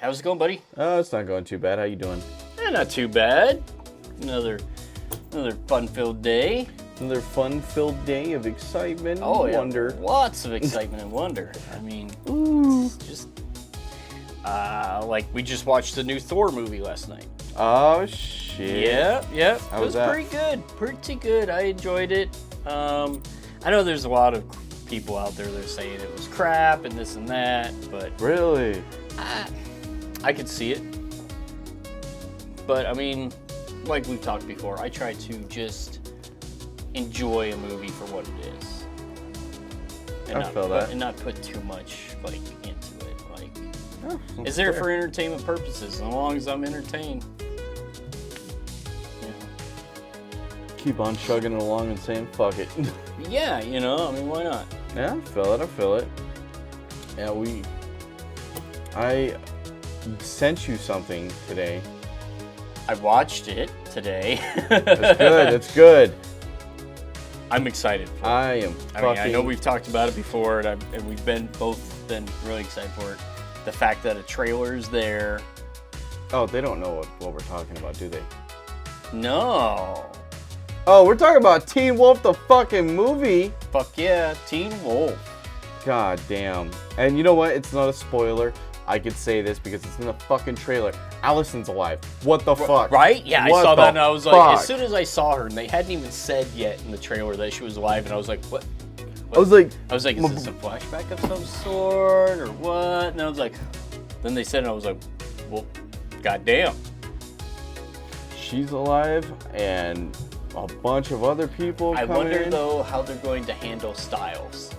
How's it going, buddy? Oh, it's not going too bad. How you doing? Not too bad. Another fun-filled day. Another fun-filled day of excitement and wonder. Lots of excitement and wonder. I mean, it's just like we just watched the new Thor movie last night. Oh shit! Yeah. How It was that? pretty good. I enjoyed it. I know there's a lot of people out there that are saying it was crap and this and that, but Really? I could see it. But I mean, like we've talked before, I try to just enjoy a movie for what it is. And and not put too much like into it. Like, it's there for entertainment purposes. As long as I'm entertained. Keep on chugging it along and saying fuck it. Yeah, I mean, why not? Yeah, I feel it. Yeah, I sent you something today. I watched it today. It's good. I'm excited for it. I know we've talked about it before, and we've both been really excited for it. The fact that a trailer is there. Oh, they don't know what we're talking about, do they? No. Oh, we're talking about Teen Wolf, the fucking movie. Fuck yeah, Teen Wolf. God damn. And you know what? It's not a spoiler. I could say this because it's in the fucking trailer. Allison's alive. What the fuck? Right? Yeah, I What saw the that and I was like, as fuck? soon as I saw her, and they hadn't even said yet in the trailer that she was alive, and I was like, what? I was like, is this a flashback of some sort, or what? And I was like, then they said it, and I was like, well, goddamn. she's alive, and a bunch of other people I coming wonder, in. though, how they're going to handle Styles.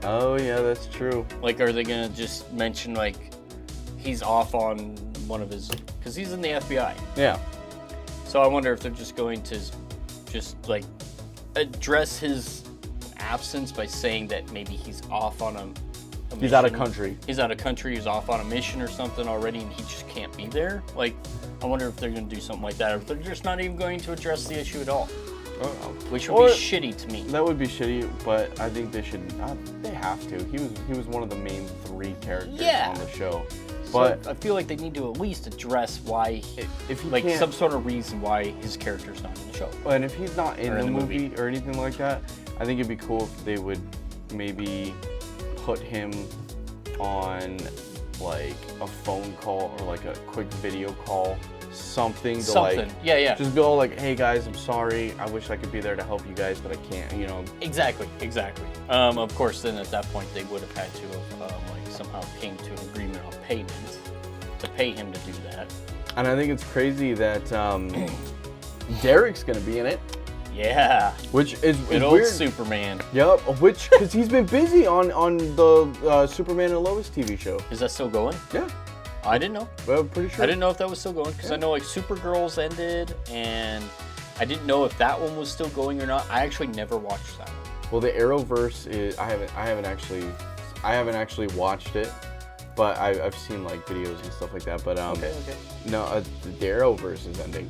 Oh, yeah, that's true. Like, are they going to just mention, like, he's off on one of his... Because he's in the FBI. Yeah. So I wonder if they're just going to like, address his absence by saying that maybe he's off on a He's mission. out of country. He's out of country, he's off on a mission or something already, and he just can't be there. Like, I wonder if they're going to do something like that, or if they're just not even going to address the issue at all. Which would be shitty to me. That would be shitty, but I think they should. They have to. He was one of the main 3 characters on the show. But so I feel like they need to at least address why, if he like can't, some sort of reason why his character's not in the show. and if he's not in the movie or anything like that, I think it'd be cool if they would maybe put him on like a phone call or like a quick video call. Something. Yeah. Just be all like, hey guys, I'm sorry. I wish I could be there to help you guys, but I can't, Exactly. Of course, then at that point, they would have had to have like somehow came to an agreement on payments to pay him to do that. And I think it's crazy that Derek's gonna be in it. Yeah. Which is Good old weird. Superman. Yep. Because he's been busy on the Superman and Lois TV show. Is that still going? Yeah. I didn't know. Well, I'm pretty sure. I didn't know if that was still going, because I know like Supergirl's ended, and I didn't know if that one was still going or not. I actually never watched that one. Well, the Arrowverse is. I haven't actually watched it, but I've seen like videos and stuff like that. But Okay. no, the Arrowverse is ending.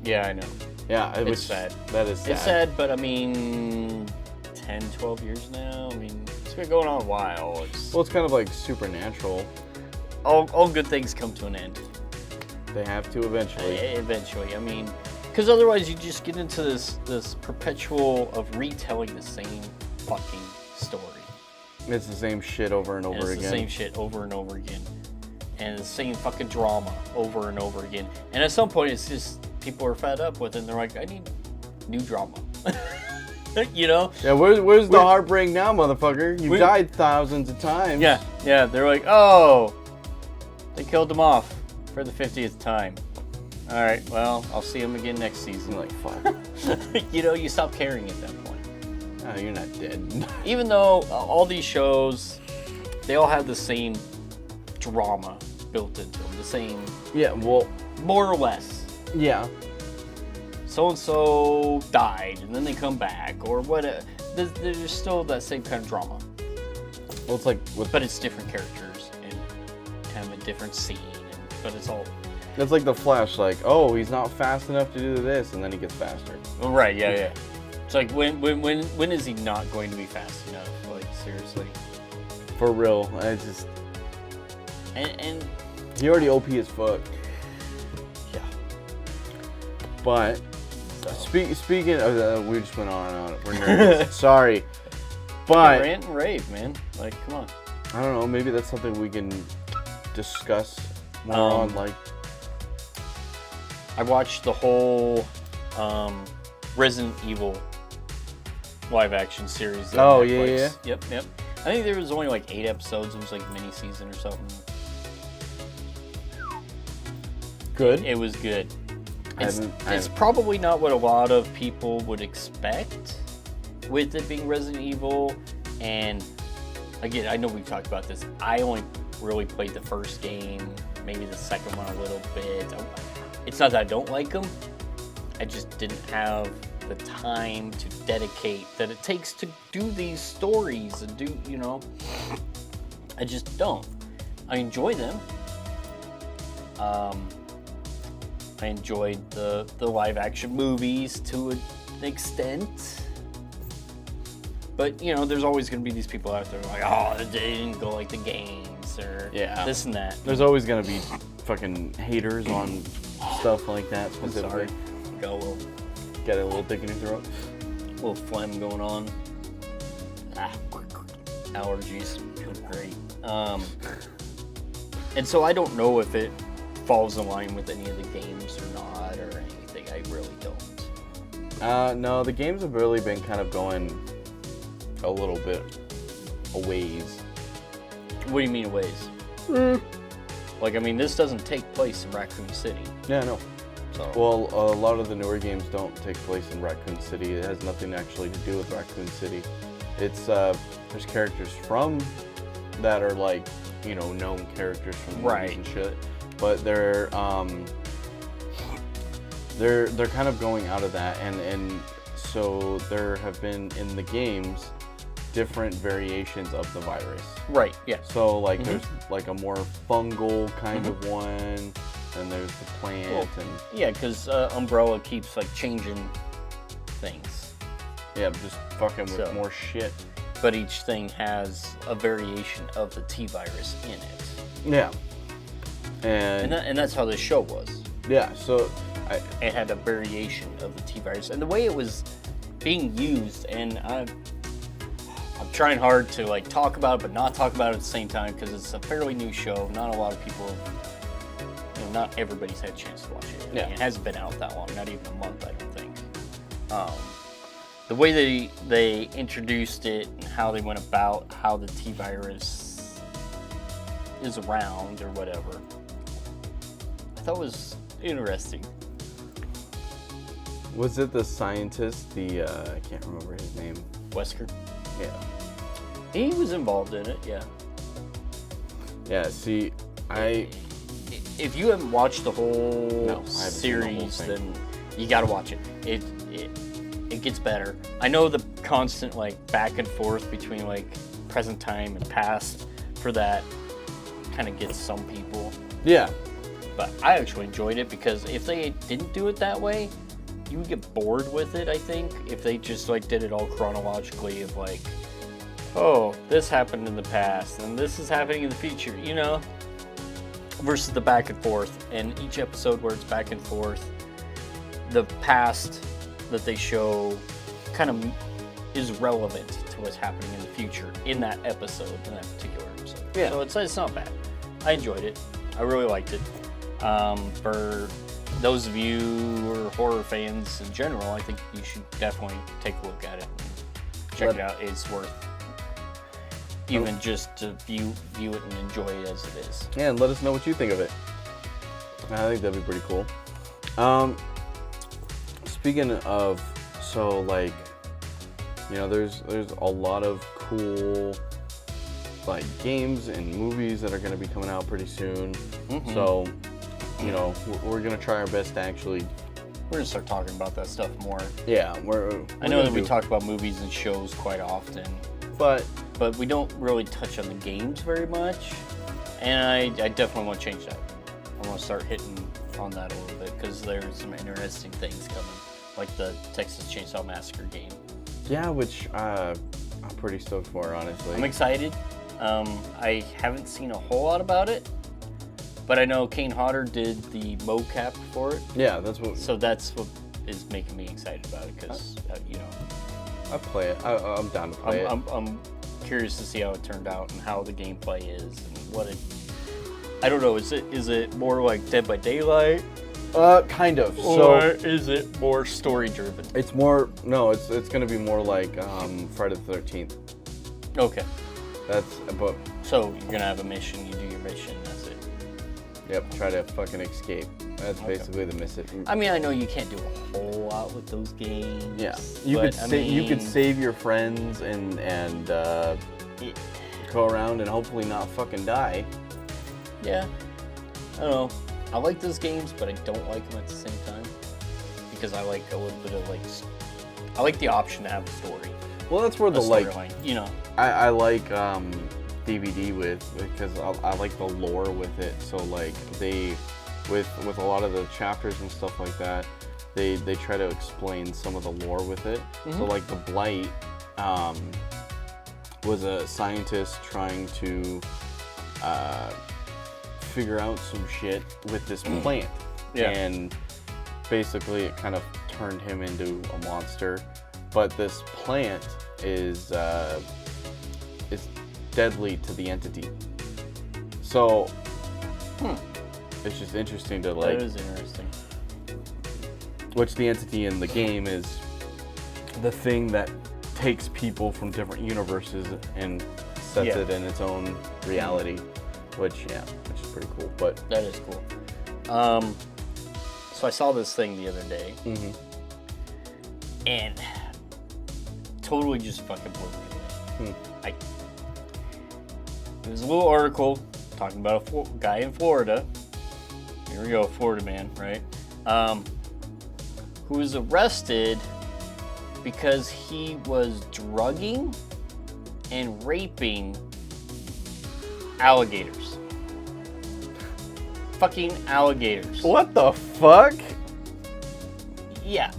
Yeah, I know. Yeah, It's sad. That is sad. It's sad, but I mean, 10, 12 years now. I mean, it's been going on a while. Well, it's kind of like Supernatural. All good things come to an end. They have to eventually. Eventually, I mean, because otherwise you just get into this perpetual of retelling the same fucking story. It's the same shit over and over again. It's the same shit over and over again, and the same fucking drama over and over again. And at some point, it's just people are fed up with it. And they're like, I need new drama. Yeah, where's the heartbreak now, motherfucker? You died thousands of times. Yeah. They're like, oh. They killed him off for the 50th time. All right, well, I'll see him again next season. You're like, fuck. You stop caring at that point. No, you're not dead. Even though all these shows, they all have the same drama built into them. The same... Yeah, well... More or less. Yeah. So-and-so died, and then they come back, or what? There's still that same kind of drama. Well, it's like... But it's different characters. Kind of a different scene, but it's all... It's like the Flash, like, oh, he's not fast enough to do this, and then he gets faster. Oh, right, yeah. It's like, when is he not going to be fast enough? Like, seriously. For real, I just... And he already OP as fuck. yeah. But So. speaking of, we just went on and on. We're nerds. Sorry, but Rant and rave, man. Like, come on. I don't know. Maybe that's something we can discuss more on. Like, I watched the whole Resident Evil live action series. On Oh, Netflix. yeah. Yep. I think there was only like 8 episodes. It was like a mini season or something. good. It was good. It's haven't- probably not what a lot of people would expect with it being Resident Evil. And again, I know we've talked about this. I only really played the first game, maybe the second one a little bit. It's not that I don't like them. I just didn't have the time to dedicate that it takes to do these stories and do, you know. I just don't. I enjoy them. I enjoyed the live action movies to an extent. But, you know, there's always going to be these people out there like, oh, they didn't go like the games or this and that. There's always gonna be fucking haters on stuff like that. I'm sorry. Specifically, Got get a little dick in your throat. little phlegm going on. Allergies. Feels great. And so I don't know if it falls in line with any of the games or not or anything. I really don't. No, the games have really been kind of going a little bit a ways. What do you mean ways? Like, I mean, this doesn't take place in Raccoon City. Yeah, no. So. Well, a lot of the newer games don't take place in Raccoon City. It has nothing actually to do with Raccoon City. It's there's characters from that are like, you know, known characters from movies and shit. But they're kind of going out of that, and so there have been in the games different variations of the virus. Right. Yeah. So like there's like a more fungal kind of one, and there's the plant and Yeah, because Umbrella keeps like changing things, yeah, just fucking with So. more shit. but each thing has a variation of the T virus in it, Yeah. And and that's how this show was. yeah, so It had a variation of the T virus, and the way it was being used, and I'm trying hard to like talk about it, but not talk about it at the same time because it's a fairly new show. Not a lot of people, you know, not everybody's had a chance to watch it. Yeah. It hasn't been out that long, not even a month, I don't think. The way they introduced it and how they went about how the T virus is around or whatever, I thought was interesting. was it the scientist, the I can't remember his name. Wesker, Yeah. he was involved in it, yeah. Yeah, see, If you haven't watched the whole No, I haven't seen the whole series, thing. then you got to watch it. It gets better. I know the constant like back and forth between like present time and past for that kind of gets some people, yeah. but I actually enjoyed it because if they didn't do it that way, you would get bored with it. I think if they just like did it all chronologically of like, oh, this happened in the past and this is happening in the future, you know, versus the back and forth. And each episode where it's back and forth, the past that they show kind of is relevant to what's happening in the future in that episode, in that particular episode. Yeah. So it's not bad. I enjoyed it. I really liked it. For those of you who are horror fans in general, I think you should definitely take a look at it and check it out. It's worth even just to view it and enjoy it as it is. Yeah, and let us know what you think of it. I think that'd be pretty cool. Speaking of, so like, you know, there's a lot of cool like games and movies that are going to be coming out pretty soon. So, you know, we're going to try our best to actually. We're gonna start talking about that stuff more. Yeah, I know that we talk about movies and shows quite often, but we don't really touch on the games very much. And I definitely want to change that. I want to start hitting on that a little bit because there's some interesting things coming, like the Texas Chainsaw Massacre game. yeah, which I'm pretty stoked for, honestly. I'm excited. I haven't seen a whole lot about it, But I know Kane Hodder did the mocap for it. Yeah, that's what. So that's what is making me excited about it because, you know. I play it. I'm down to play it. I'm curious to see how it turned out and how the gameplay is and what it. I don't know. Is it more like Dead by Daylight? Kind of. Or is it more story driven? It's more. No, it's gonna be more like Friday the 13th. Okay. But. So you're gonna have a mission. You do your mission. That's it. Yep. Try to fucking escape. That's basically the mission. I mean, I know you can't do a whole lot with those games. Yeah. You could save your friends and go around and hopefully not fucking die. Yeah. I don't know. I like those games, but I don't like them at the same time because I like a little bit of like. I like the option to have a story. Well, that's where the storyline, you know. I like DVD because I like the lore with it. So like with a lot of the chapters and stuff like that, they try to explain some of the lore with it. Mm-hmm. So like the Blight was a scientist trying to figure out some shit with this plant. Yeah. And basically it kind of turned him into a monster. But this plant is deadly to the entity. So it's just interesting to like. That is interesting. Which the entity in the game is the thing that takes people from different universes and sets it in its own reality. Which is pretty cool. But that is cool. So I saw this thing the other day, and totally just fucking blew me away. It was a little article talking about a guy in Florida. Here we go, Florida man, right? Who was arrested because he was drugging and raping alligators. Fucking alligators. What the fuck? Yeah.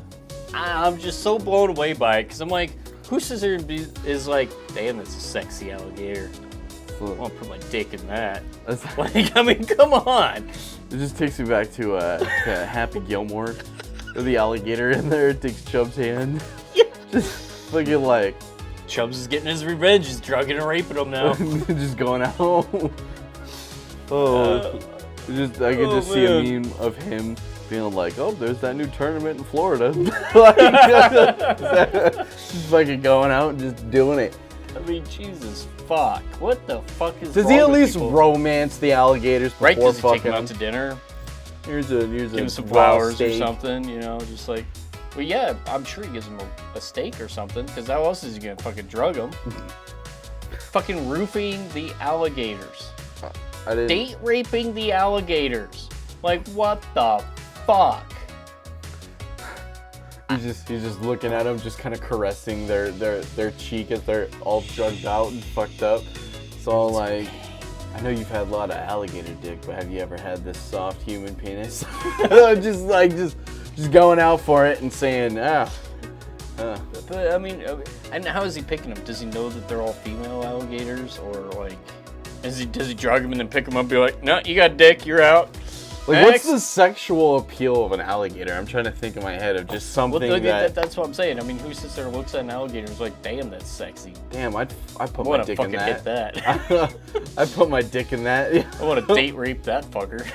I'm just so blown away by it because I'm like, who sits there and is like, damn, that's a sexy alligator. I want to put my dick in that. Like, I mean, come on. It just takes me back to Happy Gilmore. With the alligator in there, it takes Chubb's hand. Yeah. Just looking like. Chubbs is getting his revenge. He's drugging and raping him now. Just going out. I could just see a meme of him being like, oh, there's that new tournament in Florida. Just fucking going out and just doing it. I mean, Jesus fuck. What the fuck is Does wrong he at with least people? Romance the alligators before right, does he fucking take him out to dinner? Here's a give him some raw flowers steak. or something, you know, just like, well, yeah, I'm sure he gives him a steak or something, because how else is he gonna fucking drug him? Fucking roofing the alligators. Date raping the alligators. Like, what the fuck? He's just looking at them, just kind of caressing their cheek as they're all drugged out and fucked up. It's all like, I know you've had a lot of alligator dick, but have you ever had this soft human penis? just going out for it and saying, But I mean, and how is he picking them? Does he know that they're all female alligators, or like, does he drug them and then pick them up and be like, no, you got dick, you're out? Like, what's the sexual appeal of an alligator? I'm trying to think in my head of just something that's what I'm saying. I mean, who sits there and looks at an alligator and is like, damn, that's sexy. Damn, I put my dick in that. Hit that. I put my dick in that. I want to date rape that fucker.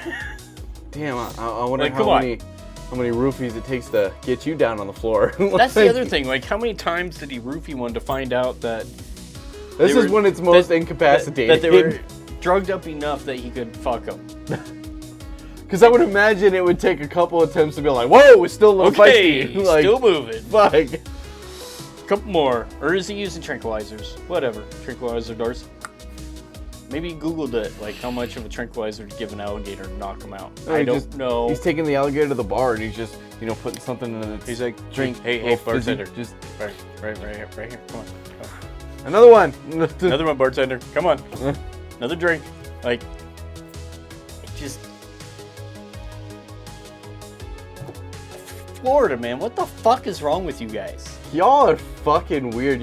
Damn, I wonder like, how many roofies it takes to get you down on the floor. That's the other thing. Like, how many times did he roofie one to find out that this is when it's most incapacitating? That they were drugged up enough that he could fuck them. Because I would imagine it would take a couple attempts to be like, whoa, it's still a little feisty. Like, still moving. Fuck. Couple more. Or is he using tranquilizers? Whatever. Tranquilizer darts. Maybe he Googled it, like how much of a tranquilizer to give an alligator to knock him out. I don't know. He's taking the alligator to the bar and he's just, putting something in it. He's like, drink. Hey, bartender. Just right here. Come on. Another one. Another one, bartender. Come on. Another drink. Like, it just Florida, man. What the fuck is wrong with you guys? Y'all are fucking weird.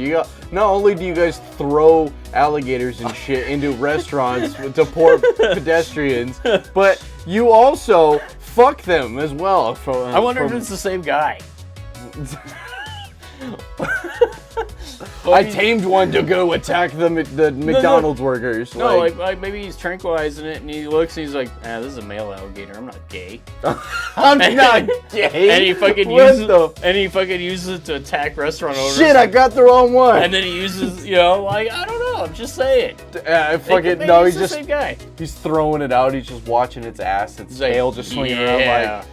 Not only do you guys throw alligators and shit into restaurants to poor pedestrians, but you also fuck them as well. I wonder if it's the same guy. I tamed one to go attack the McDonald's workers. No, like maybe he's tranquilizing it, and he looks, and he's like, "Ah, this is a male alligator. I'm not gay. I'm not gay." And he fucking uses it to attack restaurant owners. Shit, I got the wrong one. And then he uses, like, I don't know. I'm just saying. Fucking no, he's the same guy. He's throwing it out. He's just watching its ass, its tail just swinging around like.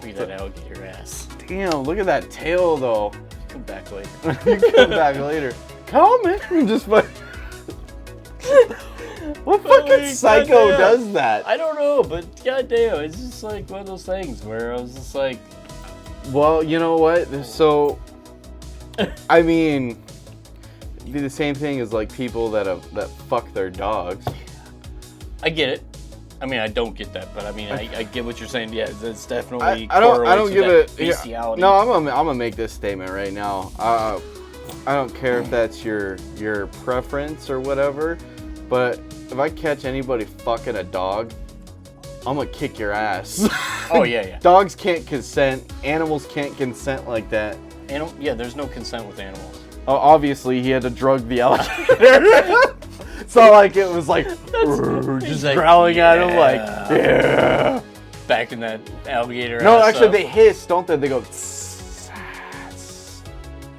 Look at that alligator ass. Damn, look at that tail though. Come back later. You come back later. Coming. Just fucking. What fucking psycho does that? I don't know, but goddamn, it's just like one of those things where I was just like. Well, you know what? So, I mean, it'd be the same thing as like people that fuck their dogs. I get it. I mean, I don't get that, but I mean, I get what you're saying. Yeah, it's definitely. I don't give it. Bestiality. No, I'm gonna make this statement right now. I don't care if that's your preference or whatever, but if I catch anybody fucking a dog, I'm gonna kick your ass. Oh yeah. Dogs can't consent. Animals can't consent like that. There's no consent with animals. Oh, obviously he had to drug the alligator. It's not like it was like just like, growling at him like, yeah. Back in that alligator. No, actually they hiss, don't they? They go.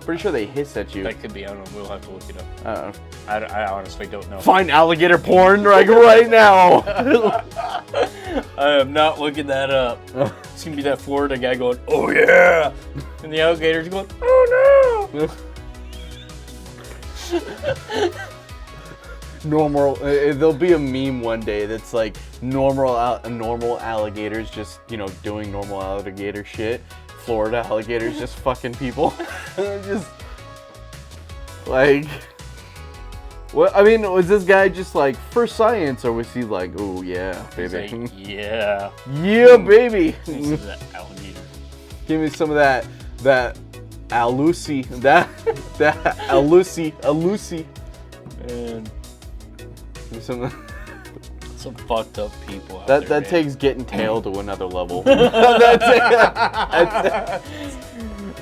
Pretty sure they hiss at you. That could be. I don't know. We'll have to look it up. I don't know. I honestly don't know. Find alligator porn like right now. I am not looking that up. It's gonna be that Florida guy going, "Oh yeah," and the alligator's going, "Oh no." Normal. There'll be a meme one day that's like normal alligators just doing normal alligator shit. Florida alligators just fucking people. Just like. What I mean, was this guy just like for science, or was he like, oh yeah, baby, like, yeah, baby? That alligator. Give me some of that alusi, alusi. And some fucked up people out that there, takes getting tailed to another level.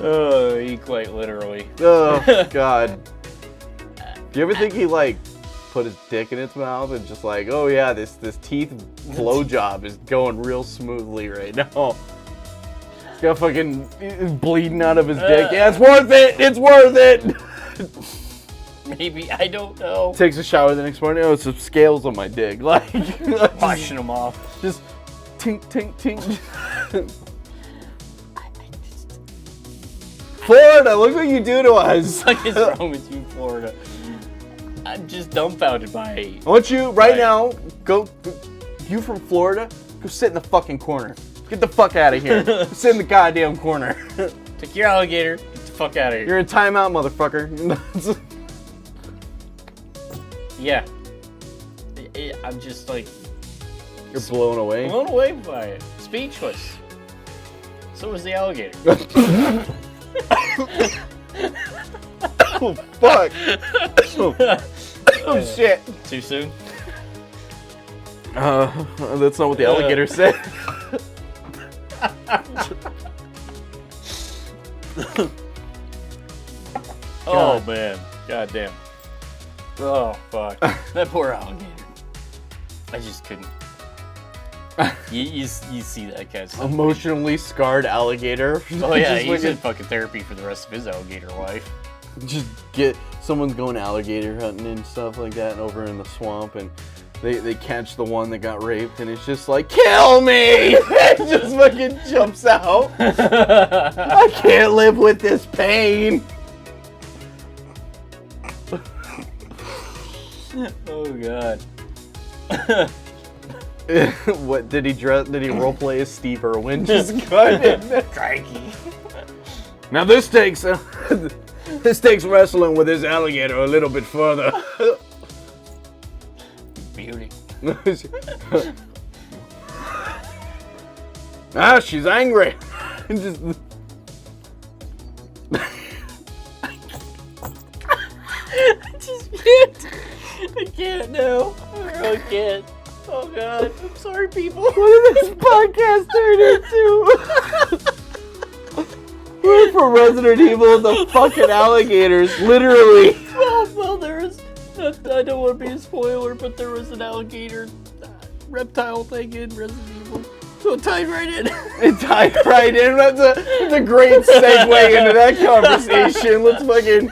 Oh, he quite literally. Oh God. Do you ever think he like put his dick in its mouth and just like, oh yeah, this teeth blowjob is going real smoothly right now. He's got fucking bleeding out of his dick. Yeah, it's worth it. It's worth it. Maybe, I don't know. Takes a shower the next morning. Oh, some scales on my dick. Like washing them off. Just tink tink tink. Florida, look what you do to us. What is wrong with you, Florida? I'm just dumbfounded by it. I want you right now, go, you from Florida, go sit in the fucking corner. Get the fuck out of here. Sit in the goddamn corner. Take your alligator, get the fuck out of here. You're in timeout, motherfucker. Yeah. I'm just like... You're blown away? Blown away by it. Speechless. So was the alligator. Oh, fuck. Oh, shit. Too soon? That's not what the alligator said. Oh, man. God damn. Oh, fuck. That poor alligator. I just couldn't. You see that kind of stuff. Emotionally scarred alligator. Oh, yeah, he's in fucking therapy for the rest of his alligator life. Just someone's going alligator hunting and stuff like that over in the swamp, and they catch the one that got raped, and it's just like, kill me! It just fucking jumps out. I can't live with this pain. Oh God. What did he dress? Did he roleplay as Steve Irwin? Just cut Crikey. Now this takes wrestling with his alligator a little bit further. Beauty. She's angry. Just just can't. I can't now. I really can't. Oh God, I'm sorry, people. What did this podcast turn into? We're from Resident Evil, the fucking alligators, literally. Well, there is. I don't want to be a spoiler, but there was an alligator reptile thing in Resident Evil. So it tied right in. It tied right in. That's a great segue into that conversation. Let's fucking.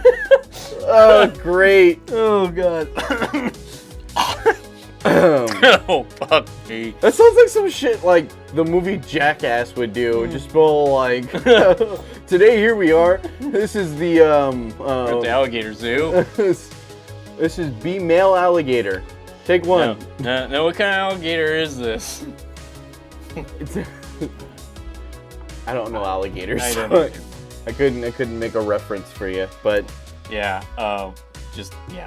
Oh, great. Oh God. Oh fuck me. That sounds like some shit like the movie Jackass would do. Just full like. Today here we are. This is the We're at the alligator zoo. This is B male alligator. Take one. No, what kind of alligator is this? I don't know alligators. I don't know. I couldn't make a reference for you, but yeah,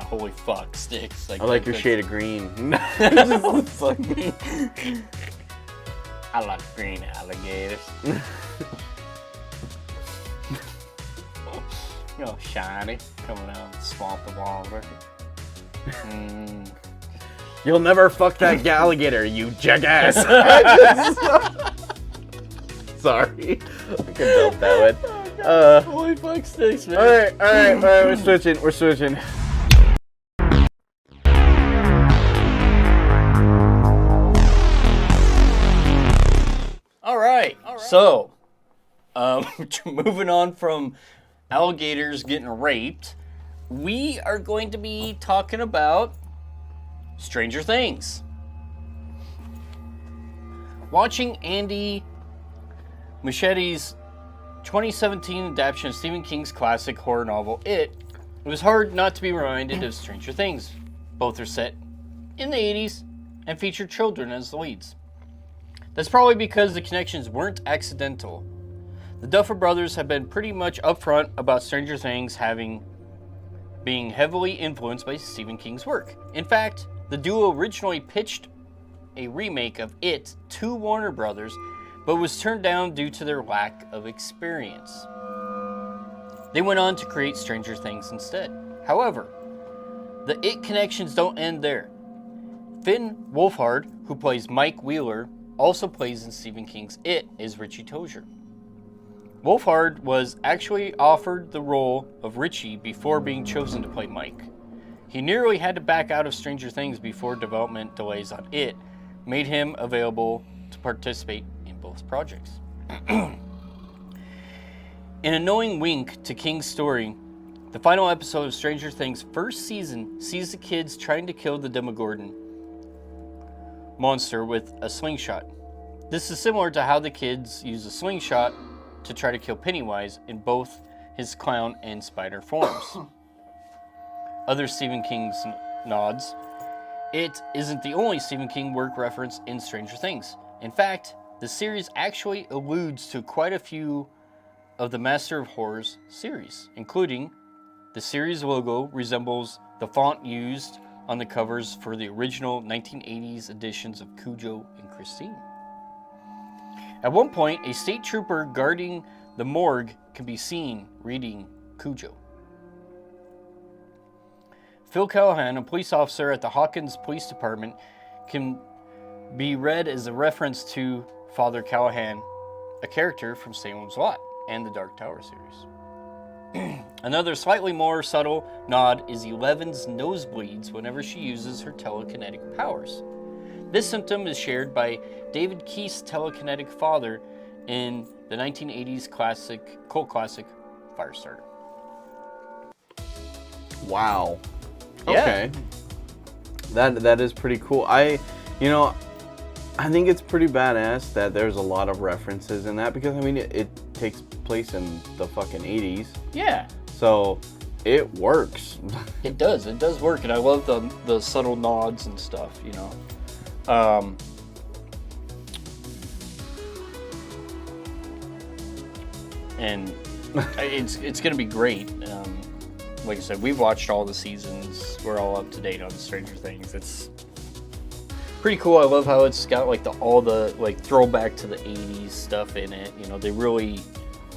holy fuck, sticks. I like your shade of green. I like green alligators. Shiny, coming out of the swamp of water. You'll never fuck that alligator, you jackass. Sorry. I couldn't help that one. Holy fuck sticks, man. Alright, we're switching. Alright. So, moving on from alligators getting raped, we are going to be talking about Stranger Things. Watching Andy Muschietti's 2017 adaptation of Stephen King's classic horror novel, It was hard not to be reminded of Stranger Things. Both are set in the 80s and feature children as the leads. That's probably because the connections weren't accidental. The Duffer Brothers have been pretty much upfront about Stranger Things being heavily influenced by Stephen King's work. In fact, the duo originally pitched a remake of It to Warner Brothers, but was turned down due to their lack of experience. They went on to create Stranger Things instead. However, the It connections don't end there. Finn Wolfhard, who plays Mike Wheeler, also plays in Stephen King's It as Richie Tozier. Wolfhard was actually offered the role of Richie before being chosen to play Mike. He nearly had to back out of Stranger Things before development delays on It made him available to participate in both projects. In a knowing wink to King's story, the final episode of Stranger Things' first season sees the kids trying to kill the Demogorgon monster with a slingshot. This is similar to how the kids use a slingshot to try to kill Pennywise in both his clown and spider forms. Other Stephen King's nods. It isn't the only Stephen King work referenced in Stranger Things. In fact, the series actually alludes to quite a few of the Master of Horror's series, including the series logo resembles the font used on the covers for the original 1980s editions of Cujo and Christine. At one point, a state trooper guarding the morgue can be seen reading Cujo. Phil Callahan, a police officer at the Hawkins Police Department, can be read as a reference to Father Callahan, a character from Salem's Lot and the Dark Tower series. Another slightly more subtle nod is Eleven's nosebleeds whenever she uses her telekinetic powers. This symptom is shared by David Keith's telekinetic father in the 1980s cult classic Firestarter. Wow. Yeah. Okay. That is pretty cool. I think it's pretty badass that there's a lot of references in that because it takes place in the fucking 80s. Yeah. So it works. It does work, and I love the subtle nods and stuff, and it's gonna be great. Like I said, we've watched all the seasons. We're all up to date on Stranger Things. It's pretty cool. I love how it's got like all the throwback to the 80s stuff in it. They really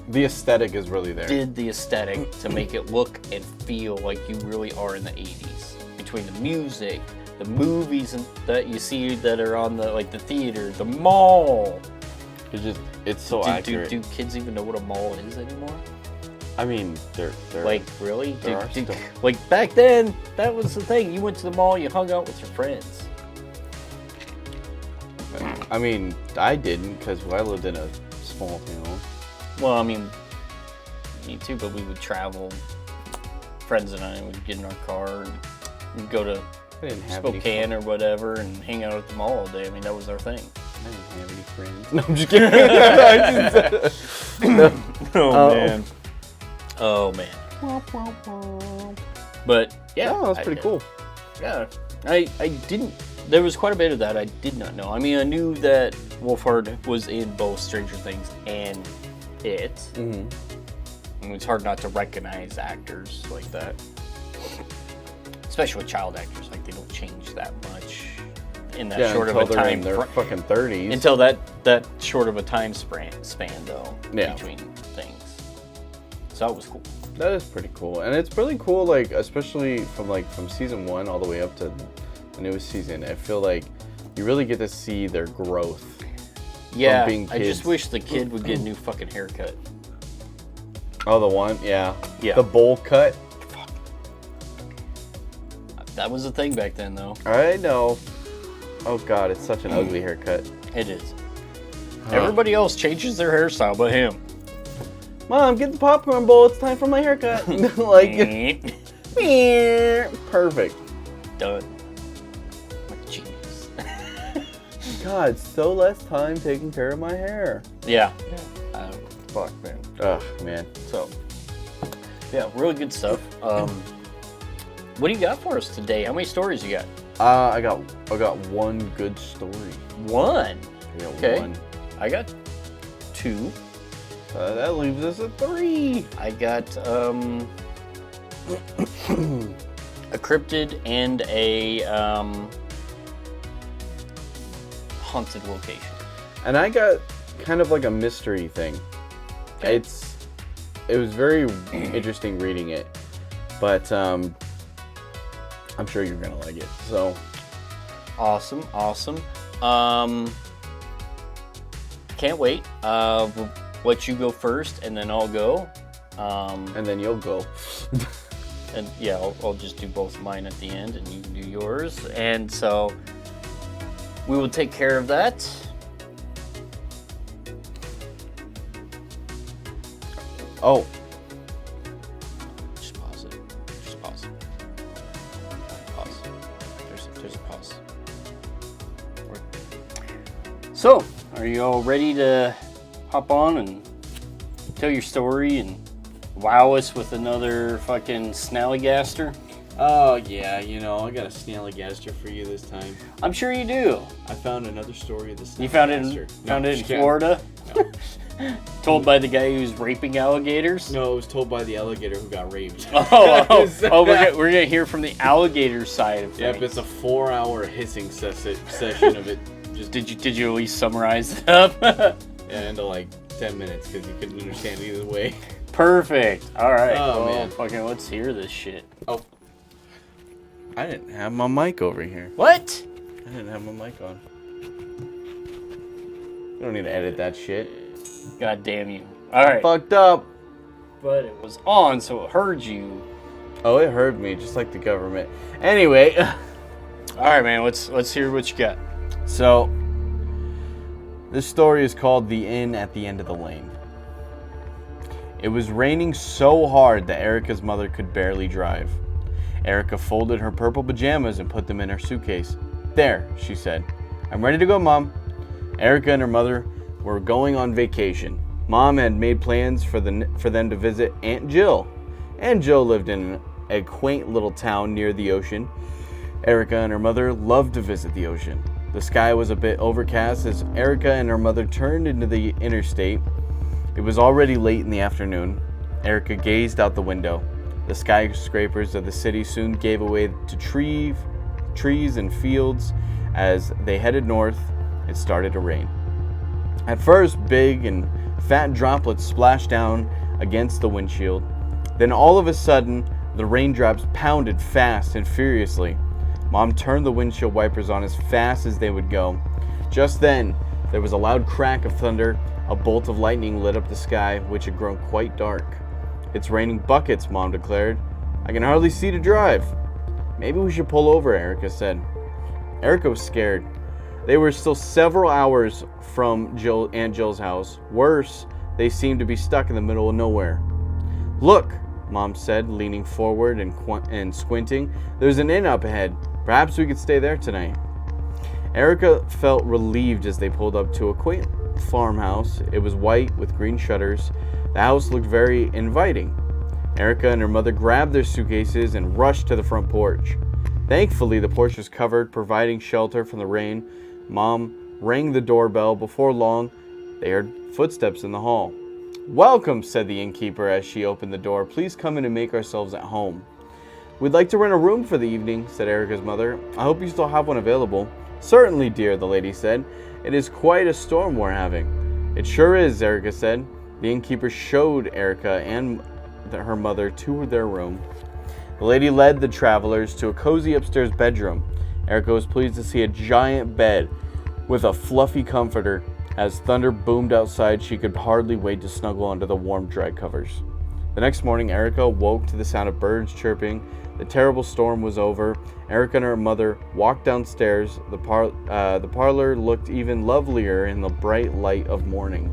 The aesthetic is really there. did the aesthetic to make it look and feel like you really are in the 80s. Between the music, the movies that you see that are on the theater, the mall. It's so accurate. Do kids even know what a mall is anymore? I mean, they're like, really? There Like, back then, that was the thing. You went to the mall, you hung out with your friends. I mean, I didn't, because I lived in a small town. Well, I mean, me too, but we would travel. Friends and I would get in our car and we'd go to I didn't have Spokane or whatever and hang out at the mall all day. I mean, that was our thing. I didn't have any friends. No, I'm just kidding. Man. Oh, man. But, yeah. Oh, that's pretty cool. Yeah. I didn't... There was quite a bit of that I did not know. I mean, I knew that Wolfhard was in both Stranger Things and It. Mm-hmm. I mean, it's hard not to recognize actors like that. Especially with child actors. Like, they don't change that much in that short of a time. In their fucking 30s. Until that short of a time span though, between things. So that was cool. That is pretty cool. And it's really cool, like, especially from season 1 all the way up to the newest season. I feel like you really get to see their growth. Yeah, from being kids. I just wish the kid would get a new fucking haircut. Oh, the one? Yeah. Yeah. The bowl cut? Fuck. That was a thing back then, though. I know. Oh, God, it's such an ugly haircut. It is. Everybody else changes their hairstyle but him. Mom, get the popcorn bowl. It's time for my haircut. Like, perfect. Done. Like a genius. God, so less time taking care of my hair. Yeah. Fuck, man. Ugh, man. So, yeah, really good stuff. What do you got for us today? How many stories you got? I got one good story. One? I got Okay. one. I got two. That leaves us at 3. I got a cryptid and a haunted location. And I got kind of like a mystery thing. Okay. It was very interesting reading it, but I'm sure you're gonna like it. So awesome. Can't wait. We'll let you go first, and then I'll go. And then you'll go. And yeah, I'll just do both mine at the end, and you can do yours. And so we will take care of that. Oh. Just pause it. Just pause it. Pause. There's a pause. So, are you all ready to hop on and tell your story and wow us with another fucking snallygaster? Oh yeah, I got a snallygaster for you this time. I'm sure you do. I found another story of the snallygaster. You found it in Florida? No. Told by the guy who's raping alligators? No, it was told by the alligator who got raped. We're gonna hear from the alligator side of things. Yep, it's a 4-hour hissing session of it. Just Did you at least summarize it up? yeah, into like 10 minutes because you couldn't understand either way. Perfect. All right. Oh, man. Fucking let's hear this shit. Oh. I didn't have my mic over here. What? I didn't have my mic on. You don't need to edit that shit. God damn you. All right. Fucked up. But it was on, so it heard you. Oh, it heard me, just like the government. Anyway. All right, man. Let's hear what you got. So, this story is called The Inn at the End of the Lane. It was raining so hard that Erica's mother could barely drive. Erica folded her purple pajamas and put them in her suitcase. There, she said. I'm ready to go, Mom. Erica and her mother were going on vacation. Mom had made plans for them to visit Aunt Jill. Aunt Jill lived in a quaint little town near the ocean. Erica and her mother loved to visit the ocean. The sky was a bit overcast as Erica and her mother turned into the interstate. It was already late in the afternoon. Erica gazed out the window. The skyscrapers of the city soon gave way to trees and fields. As they headed north, it started to rain. At first, big and Fat droplets splashed down against the windshield. Then all of a sudden, the raindrops pounded fast and furiously. Mom turned the windshield wipers on as fast as they would go. Just then, there was a loud crack of thunder. A bolt of lightning lit up the sky, which had grown quite dark. "It's raining buckets," Mom declared. "I can hardly see to drive." "Maybe we should pull over," Erica said. Erica was scared. They were still several hours from Aunt Jill's house. Worse, they seemed to be stuck in the middle of nowhere. "Look," Mom said, leaning forward and squinting. "There's an inn up ahead. Perhaps we could stay there tonight." Erica felt relieved as they pulled up to a quaint farmhouse. It was white with green shutters. The house looked very inviting. Erica and her mother grabbed their suitcases and rushed to the front porch. Thankfully, the porch was covered, providing shelter from the rain. Mom rang the doorbell. Before long, they heard footsteps in the hall. "Welcome," said the innkeeper as she opened the door. "Please come in and make ourselves at home." "We'd like to rent a room for the evening," said Erica's mother. "I hope you still have one available." "Certainly, dear," the lady said. "It is quite a storm we're having." "It sure is," Erica said. The innkeeper showed Erica and her mother to their room. The lady led the travelers to a cozy upstairs bedroom. Erica was pleased to see a giant bed with a fluffy comforter. As thunder boomed outside, she could hardly wait to snuggle under the warm, dry covers. The next morning, Erica woke to the sound of birds chirping. The terrible storm was over. Erica and her mother walked downstairs. The parlor looked even lovelier in the bright light of morning.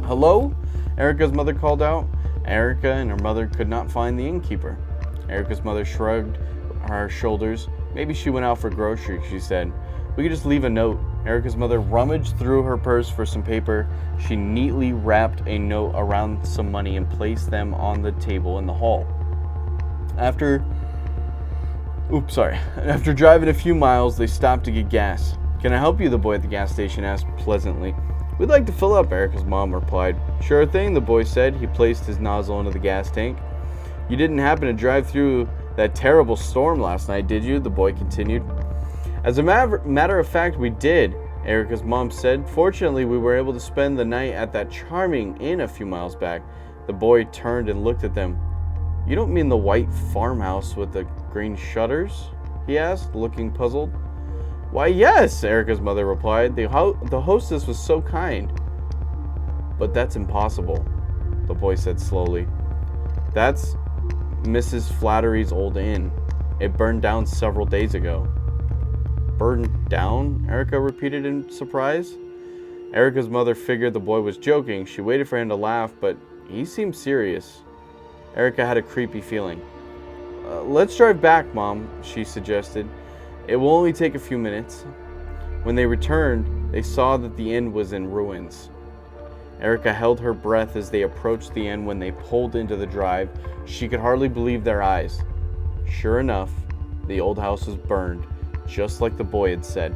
"Hello?" Erica's mother called out. Erica and her mother could not find the innkeeper. Erica's mother shrugged her shoulders. "Maybe she went out for groceries," she said. "We could just leave a note." Erica's mother rummaged through her purse for some paper. She neatly wrapped a note around some money and placed them on the table in the hall. After driving a few miles, they stopped to get gas. "Can I help you?" the boy at the gas station asked pleasantly. "We'd like to fill up," Erica's mom replied. "Sure thing," the boy said. He placed his nozzle into the gas tank. "You didn't happen to drive through that terrible storm last night, did you?" the boy continued. "As a matter of fact, we did," Erica's mom said. "Fortunately, we were able to spend the night at that charming inn a few miles back." The boy turned and looked at them. "You don't mean the white farmhouse with the green shutters?" he asked, looking puzzled. "Why, yes," Erica's mother replied. The hostess was so kind." "But that's impossible," the boy said slowly. "That's Mrs. Flattery's old inn. It burned down several days ago." "Burned down?" Erica repeated in surprise. Erica's mother figured the boy was joking. She waited for him to laugh, but he seemed serious. Erica had a creepy feeling. "Let's drive back, Mom," she suggested. "It will only take a few minutes." When they returned, they saw that the inn was in ruins. Erica held her breath as they approached the inn. When they pulled into the drive, she could hardly believe their eyes. Sure enough, the old house was burned, just like the boy had said.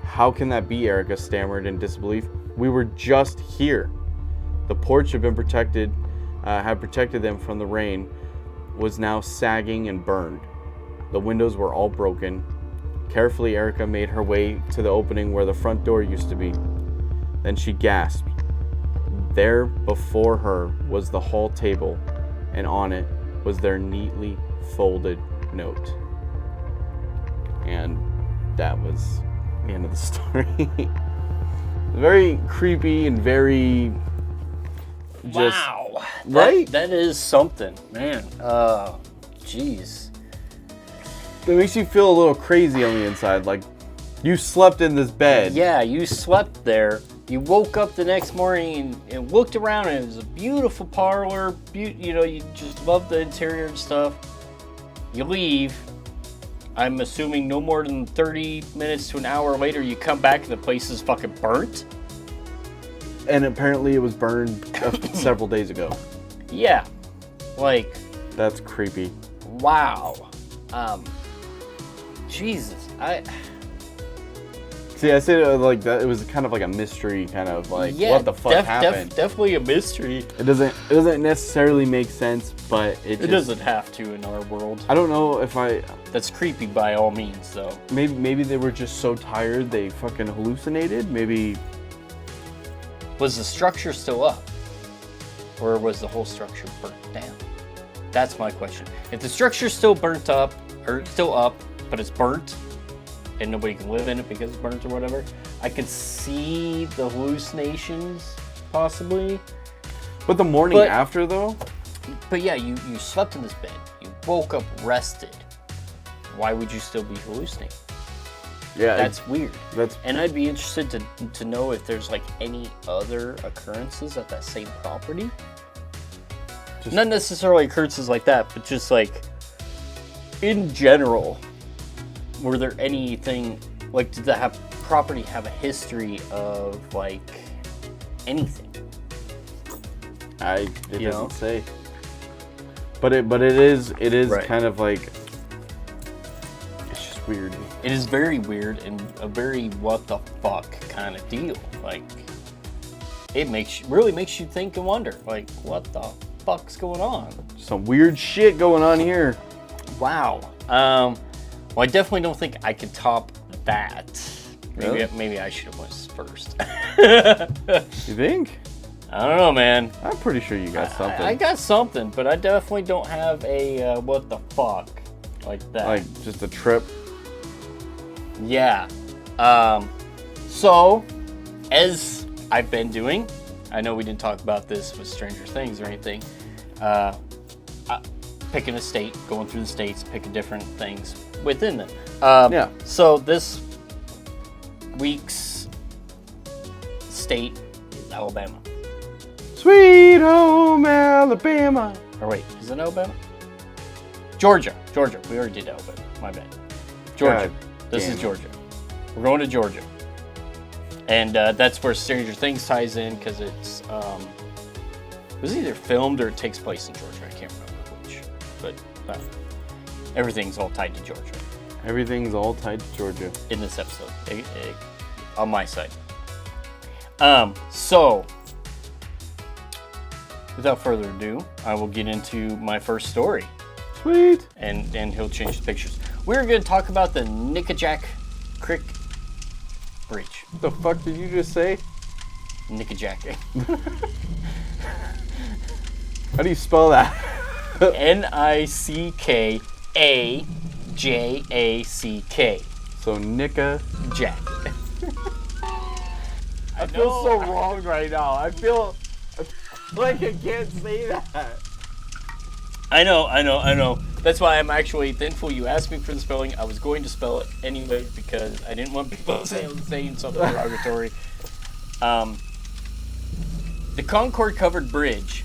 "How can that be?" Erica stammered in disbelief. "We were just here." The porch had protected them from the rain, was now sagging and burned. The windows were all broken. Carefully, Erica made her way to the opening where the front door used to be. Then she gasped. There before her was the hall table, and on it was their neatly folded note. And that was the end of the story. Very creepy and very just... Wow. Right? That is something, man. Jeez. It makes you feel a little crazy on the inside, like you slept in this bed. Yeah, you slept there. You woke up the next morning and looked around, and it was a beautiful parlor. You just love the interior and stuff. You leave. I'm assuming no more than 30 minutes to an hour later, you come back and the place is fucking burnt. And apparently it was burned several days ago. Yeah. Like. That's creepy. Wow. Jesus. See, I said it like that. It was kind of like a mystery, kind of like what the fuck happened. Definitely a mystery. It doesn't necessarily make sense, but it doesn't have to in our world. I don't know if That's creepy by all means, though. Maybe they were just so tired they fucking hallucinated. Maybe Was the structure still up? Or was the whole structure burnt down? That's my question. If the structure's still burnt up, or still up, but it's burnt, and nobody can live in it because it's burnt or whatever, I could see the hallucinations, possibly. But the morning after, though? But yeah, you slept in this bed. You woke up rested. Why would you still be hallucinating? Yeah. That's weird. And I'd be interested to know if there's like any other occurrences at that same property. Not necessarily occurrences like that, but just like in general, were there anything like, did the property have a history of like anything? It doesn't say. But it is right. Kind of like, it's just weird. It is very weird and a very what the fuck kind of deal. Like, it really makes you think and wonder, like, what the fuck's going on? Some weird shit going on here. Wow. Well, I definitely don't think I could top that. Maybe I should have went first. You think? I don't know, man. I'm pretty sure you got something. I got something, but I definitely don't have a what the fuck like that. Like just a trip. Yeah. So, as I've been doing, I know we didn't talk about this with Stranger Things or anything. Picking a state, going through the states, picking different things within them. Yeah. So this week's state is Alabama. Sweet home Alabama. Or wait, is it Alabama? Georgia. We already did Alabama. My bad. Georgia. This is Georgia. We're going to Georgia. And that's where Stranger Things ties in because it's it was either filmed or it takes place in Georgia. I can't remember which. But everything's all tied to Georgia. Everything's all tied to Georgia. In this episode. On my side. So, without further ado, I will get into my first story. Sweet. And he'll change the pictures. We're going to talk about the Nickajack Creek Bridge. What the fuck did you just say? Nickajack. How do you spell that? Nickajak. So Nickajack. I feel so wrong right now. I feel like I can't say that. I know. That's why I'm actually thankful you asked me for the spelling. I was going to spell it anyway because I didn't want people saying something derogatory. The Concord covered bridge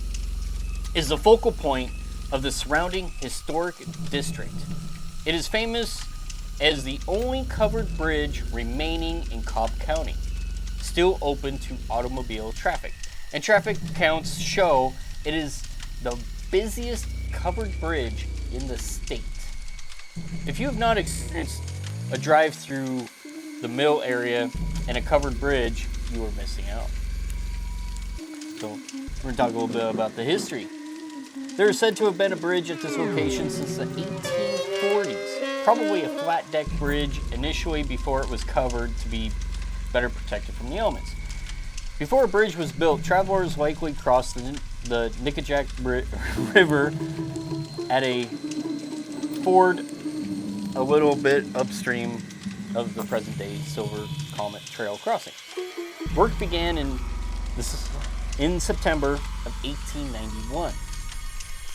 is the focal point of the surrounding historic district. It is famous as the only covered bridge remaining in Cobb County, still open to automobile traffic. And traffic counts show it is the busiest covered bridge in the state. If you have not experienced a drive through the mill area and a covered bridge, you are missing out. So we're going to talk a little bit about the history. There is said to have been a bridge at this location since the 1840s. Probably a flat deck bridge initially before it was covered to be better protected from the elements. Before a bridge was built, travelers likely crossed the Nickajack River at a ford a little bit upstream of the present-day Silver Comet Trail crossing. Work began in September of 1891.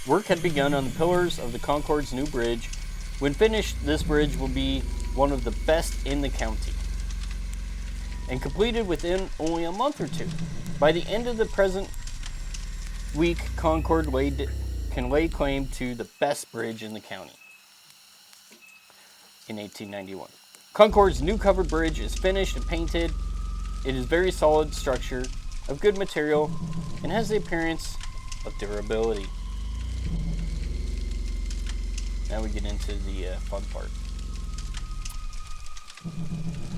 Work had begun on the pillars of the Concord's new bridge. When finished, this bridge will be one of the best in the county and completed within only a month or two. By the end of the present week, Concord can lay claim to the best bridge in the county in 1891. Concord's new covered bridge is finished and painted. It is very solid structure of good material and has the appearance of durability. Now we get into the fun part.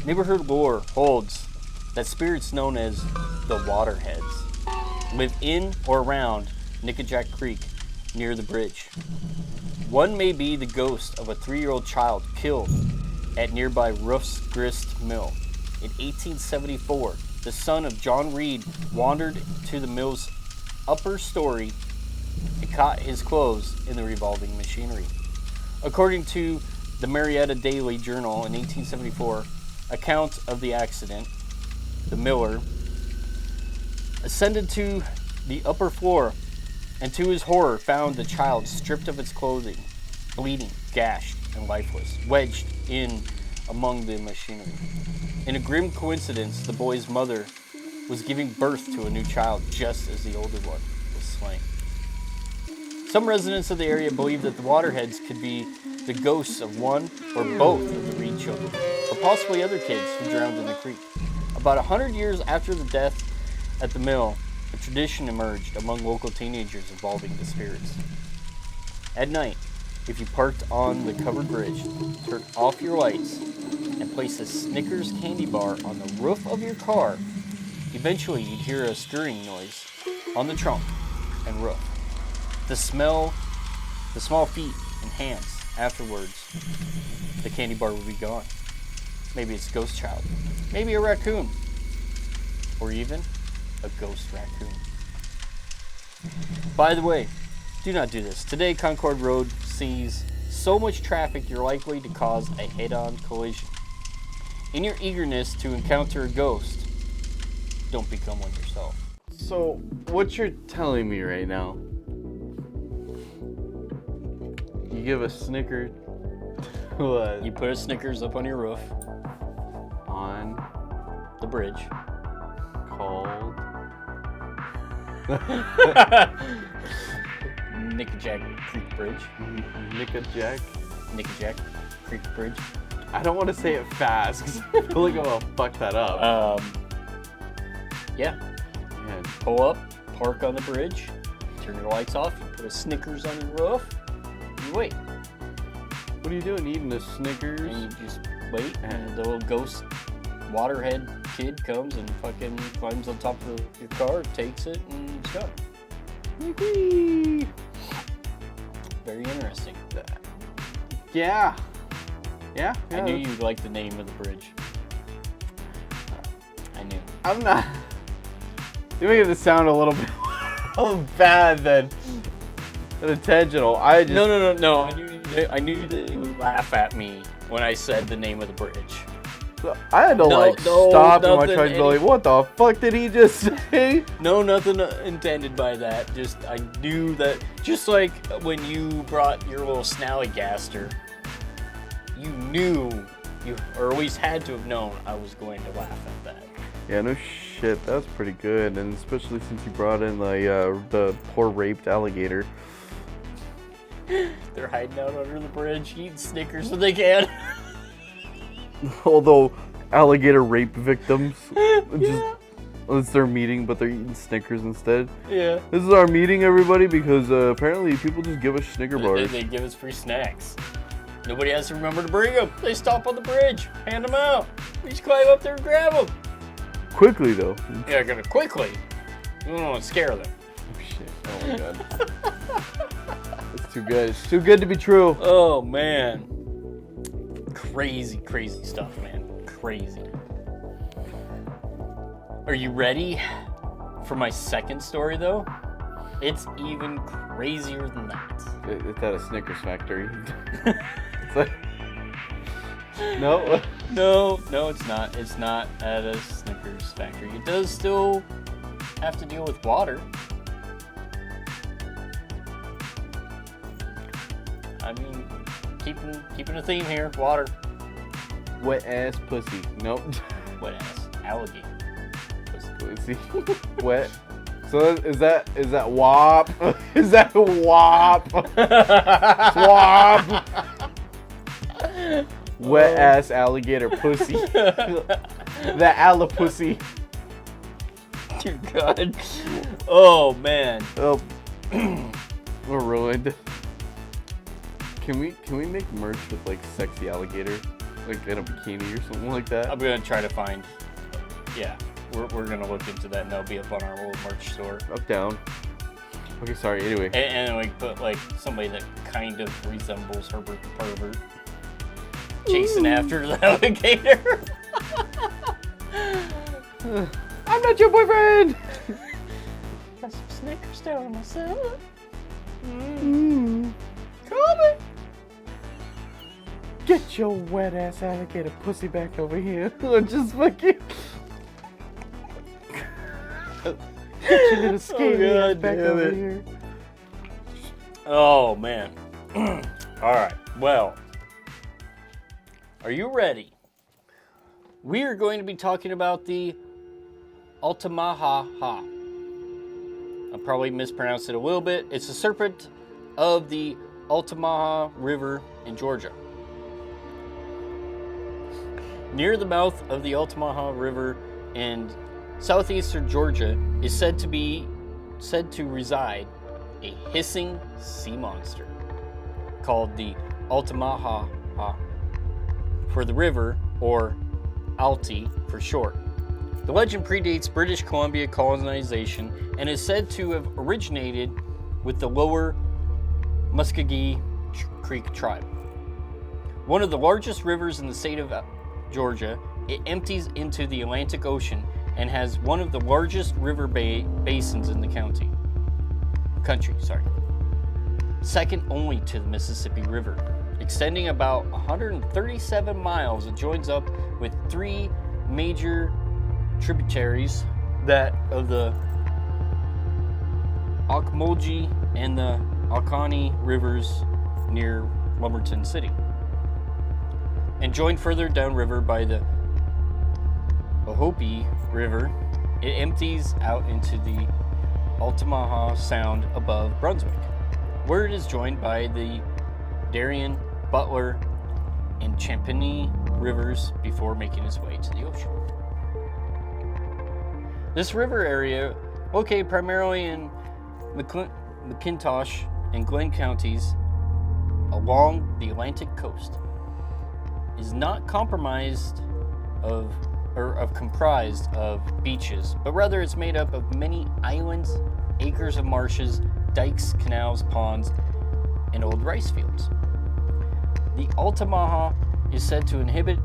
Neighborhood lore holds that spirits known as the Waterheads live in or around Nickajack Creek near the bridge. One may be the ghost of a 3-year-old child killed at nearby Roof's Grist Mill in 1874 the son of John Reed, wandered to the mill's upper story and caught his clothes in the revolving machinery. According to the Marietta Daily Journal in 1874 account of the accident, the miller ascended to the upper floor and to his horror found the child stripped of its clothing, bleeding, gashed, and lifeless, wedged in among the machinery. In a grim coincidence, the boy's mother was giving birth to a new child just as the older one was slain. Some residents of the area believe that the waterheads could be the ghosts of one or both of the Reed children, or possibly other kids who drowned in the creek. About 100 years after the death at the mill, a tradition emerged among local teenagers involving the spirits. At night, if you parked on the covered bridge, turn off your lights, and place a Snickers candy bar on the roof of your car, eventually you'd hear a stirring noise on the trunk and roof. The small feet and hands. Afterwards, the candy bar would be gone. Maybe it's a ghost child. Maybe a raccoon. Or even a ghost raccoon. By the way, do not do this. Today, Concord Road sees so much traffic you're likely to cause a head-on collision. In your eagerness to encounter a ghost, don't become one yourself. So, what you're telling me right now, you give a Snicker to You put a Snickers up on your roof, on the bridge, called Nickajack Creek Bridge. Nickajack Creek Bridge. I don't want to say it fast because I feel like I'm gonna fuck that up. Yeah. Man. Pull up, park on the bridge, turn your lights off, you put a Snickers on your roof, you wait. What are you doing? Eating a Snickers? And you just wait, and the little ghost waterhead kid comes and fucking climbs on top of your car, takes it, and it's gone. Whee! Very interesting. Yeah. I knew you'd like the name of the bridge. I knew. I'm not. You're making it sound a little bit bad than intentional. I just. No. I knew that you would laugh at me when I said the name of the bridge. I had to stop and watch my belly. What the fuck did he just say? No, nothing intended by that. Just I knew that. Just like when you brought your little snallygaster, you knew or at least had to have known I was going to laugh at that. Yeah, no shit. That was pretty good, and especially since you brought in the poor raped alligator. They're hiding out under the bridge, eating Snickers when they can. Although alligator rape victims, it's their meeting, but they're eating Snickers instead. Yeah. This is our meeting, everybody, because apparently people just give us Snicker bars. They give us free snacks. Nobody has to remember to bring them. They stop on the bridge, hand them out. We just climb up there and grab them. Quickly, though. Yeah, gotta quickly. We don't want to scare them. Oh, shit. Oh, my God. It's too good. It's too good to be true. Oh, man. Crazy stuff, man. Crazy. Are you ready for my second story, though? It's even crazier than that. It's at a Snickers factory. It's like... No, it's not. It's not at a Snickers factory. It does still have to deal with water. I mean, keeping a theme here. Water. Wet ass pussy. Nope. Wet ass alligator. Pussy. Wet. So is that WAP? Is that WAP? WAP. Wet ass alligator pussy. The pussy. Dear God. Oh man. Oh, we're ruined. Can we make merch with like sexy alligator, like in a bikini or something like that? I'm gonna try to find. Yeah, we're gonna look into that, and that'll be up on our little merch store. Up, down. Okay, sorry. Anyway. And we put like somebody that kind of resembles Herbert the Pervert chasing after the alligator. I'm not your boyfriend! Got some Snickers down on myself. Coming! Get your wet ass alligator pussy back over here. Just fucking. Get your little skinny ass back over here. Oh, man. All right. Well, are you ready? We are going to be talking about the Altamaha-ha. I probably mispronounced it a little bit. It's a serpent of the Altamaha River in Georgia. Near the mouth of the Altamaha River in southeastern Georgia is said to reside a hissing sea monster called the Altamaha-ha for the river, or Alti for short. The legend predates British Columbia colonization and is said to have originated with the lower Muskogee Creek tribe. One of the largest rivers in the state of Georgia, it empties into the Atlantic Ocean and has one of the largest river basins in the country. Second only to the Mississippi River. Extending about 137 miles, it joins up with three major tributaries, that of the Ocmulgee and the Oconee rivers near Lumberton City, and joined further downriver by the Ohope River. It empties out into the Altamaha Sound above Brunswick, where it is joined by the Darien, Butler, and Champagny rivers before making its way to the ocean. This river area, located primarily in McIntosh and Glenn counties along the Atlantic coast, is not comprised of beaches, but rather it's made up of many islands, acres of marshes, dikes, canals, ponds, and old rice fields. The Altamaha is said to inhabit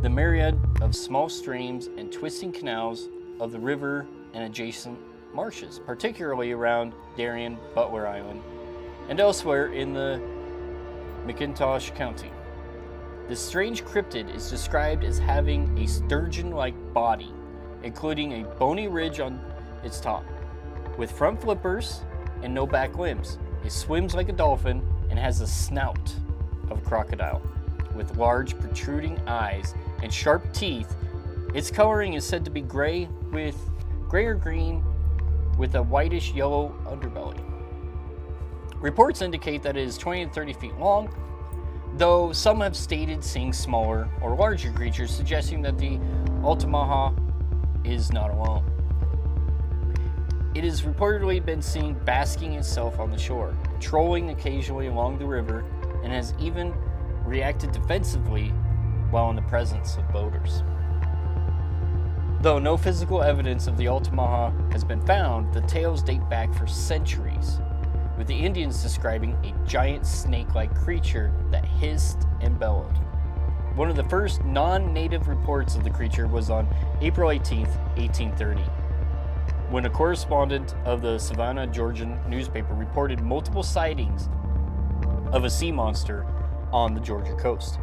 the myriad of small streams and twisting canals of the river and adjacent marshes, particularly around Darien, Butler Island, and elsewhere in the McIntosh County. This strange cryptid is described as having a sturgeon-like body, including a bony ridge on its top, with front flippers and no back limbs. It swims like a dolphin and has a snout of a crocodile, with large protruding eyes and sharp teeth. Its coloring is said to be gray or green with a whitish yellow underbelly. Reports indicate that it is 20 to 30 feet long, though some have stated seeing smaller or larger creatures, suggesting that the Altamaha is not alone. It has reportedly been seen basking itself on the shore, trolling occasionally along the river, and has even reacted defensively while in the presence of boaters. Though no physical evidence of the Altamaha has been found, the tales date back for centuries, with the Indians describing a giant snake-like creature that hissed and bellowed. One of the first non-native reports of the creature was on April 18, 1830, when a correspondent of the Savannah, Georgian newspaper reported multiple sightings of a sea monster on the Georgia coast.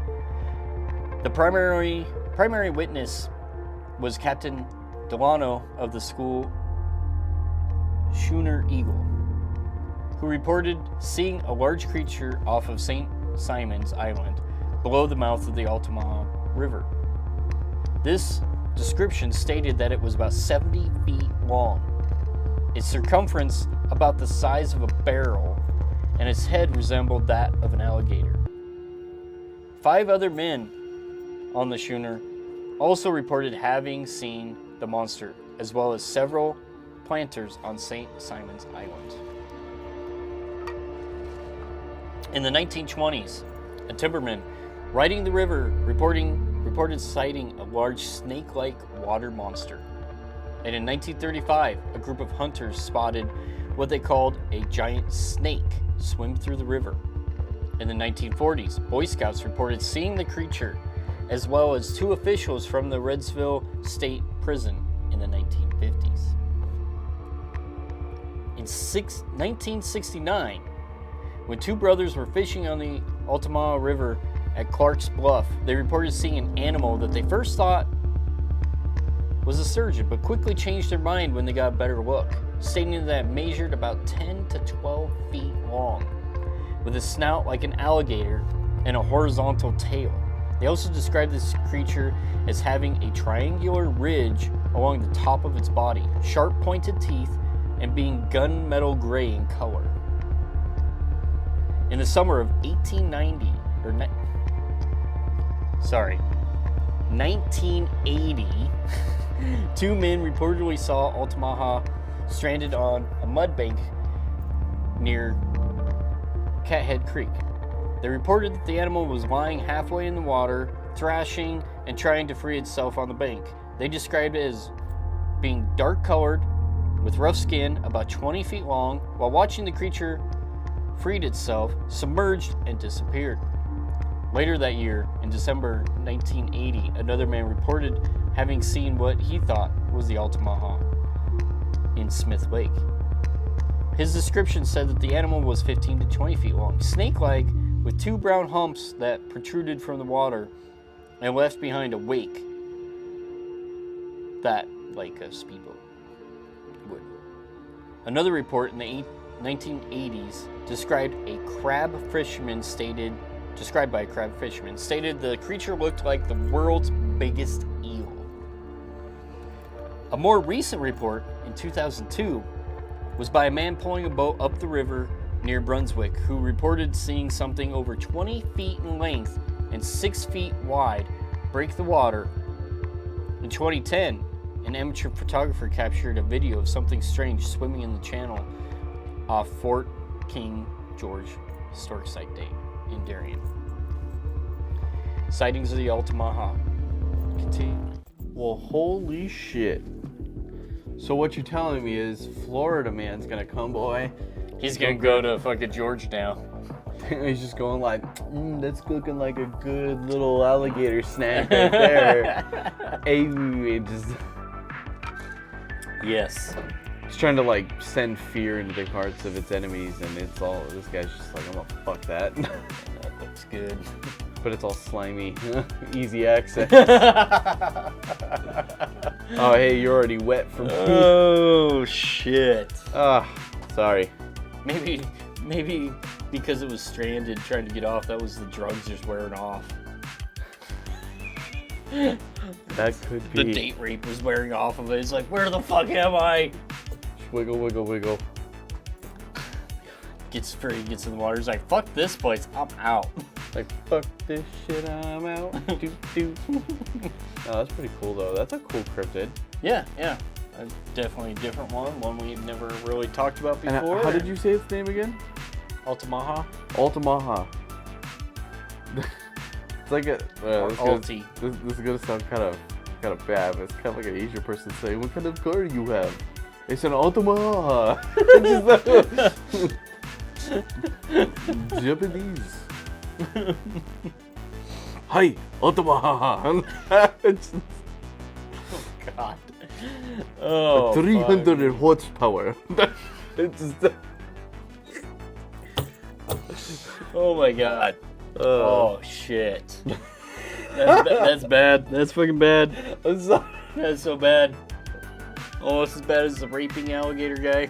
The primary witness was Captain Delano of the school Schooner Eagle, who reported seeing a large creature off of St. Simon's Island below the mouth of the Altamaha River. This description stated that it was about 70 feet long, its circumference about the size of a barrel, and its head resembled that of an alligator. 5 other men on the schooner also reported having seen the monster, as well as several planters on St. Simon's Island. In the 1920s, a timberman riding the river reported sighting a large snake-like water monster. And in 1935, a group of hunters spotted what they called a giant snake swim through the river. In the 1940s, Boy Scouts reported seeing the creature, as well as 2 officials from the Redsville State Prison in the 1950s. In 1969, when two brothers were fishing on the Altamaha River at Clark's Bluff, they reported seeing an animal that they first thought was a sturgeon, but quickly changed their mind when they got a better look, stating that it measured about 10 to 12 feet long, with a snout like an alligator and a horizontal tail. They also described this creature as having a triangular ridge along the top of its body, sharp pointed teeth, and being gunmetal gray in color. In the summer of 1980, two men reportedly saw Altamaha stranded on a mud bank near Cathead Creek. They reported that the animal was lying halfway in the water, thrashing and trying to free itself on the bank. They described it as being dark colored, with rough skin, about 20 feet long. While watching, the creature freed itself, submerged, and disappeared. Later that year, in December 1980, another man reported having seen what he thought was the Altamaha in Smith Lake. His description said that the animal was 15 to 20 feet long, snake-like, with two brown humps that protruded from the water and left behind a wake that, like a speedboat would. Another report in the 1980s described by a crab fisherman stated the creature looked like the world's biggest eel. A more recent report in 2002 was by a man pulling a boat up the river near Brunswick who reported seeing something over 20 feet in length and 6 feet wide break the water. In 2010, an amateur photographer captured a video of something strange swimming in the channel off Fort King George Historic Site Day in Darien. Sightings of the Altamaha continue. Well, holy shit. So what you're telling me is Florida man's gonna come, boy. He's gonna go to fucking George now. He's just going like, that's looking like a good little alligator snack right there. Hey, just... Yes. He's trying to like send fear into the hearts of its enemies, and it's all, this guy's just like, I'm gonna fuck that. That looks good. But it's all slimy. Easy access. Oh, hey, you're already wet from poop. Oh, shit. Sorry. Maybe because it was stranded trying to get off, that was the drugs just wearing off. That could be. The date rape was wearing off of it. It's like, where the fuck am I? Wiggle, wiggle, wiggle. Gets free, gets in the water. He's like, fuck this place, I'm out. Like, fuck this shit, I'm out. Doo. No, that's pretty cool, though. That's a cool cryptid. Yeah. Definitely a different one we've never really talked about before. And how did you say its name again? Altamaha. Altamaha. It's like a... Alti. This is gonna sound kind of bad, but it's kind of like an Asian person saying, what kind of car do you have? It's an Altamaha. Japanese. Hi, Altamaha. Oh, God. Oh, 300 horsepower. Oh, my God. Oh, shit. That's bad. That's fucking bad. I'm sorry. That's so bad. Almost as bad as the raping alligator guy.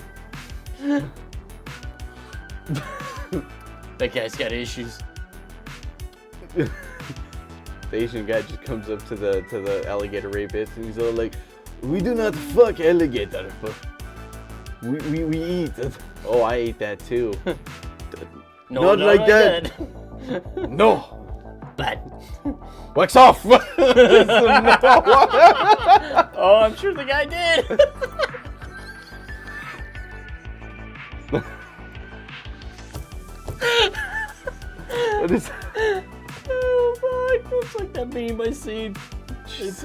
That guy's got issues. The Asian guy just comes up to the alligator rapist and he's all like, we do not fuck alligator, but we eat it. Oh, I ate that too. No, not like that. No. Bad. Wax off. No. Oh, I'm sure the guy did. What is? Oh fuck! Looks like that meme I seen. It's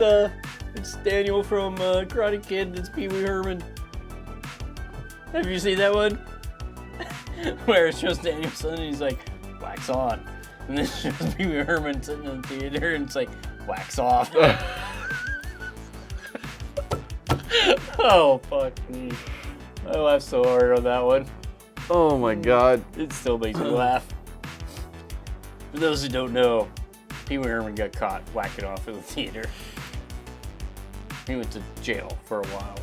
Daniel from Karate Kid. It's Pee Wee Herman. Have you seen that one? Where it's just Danielson and he's like, wax on. And then it's just Pee Wee Herman sitting in the theater and it's like, wax off. Oh, fuck me. I laughed so hard on that one. Oh my god. It still makes me laugh. For those who don't know, Pee Wee Herman got caught whacking off in the theater. He went to jail for a while.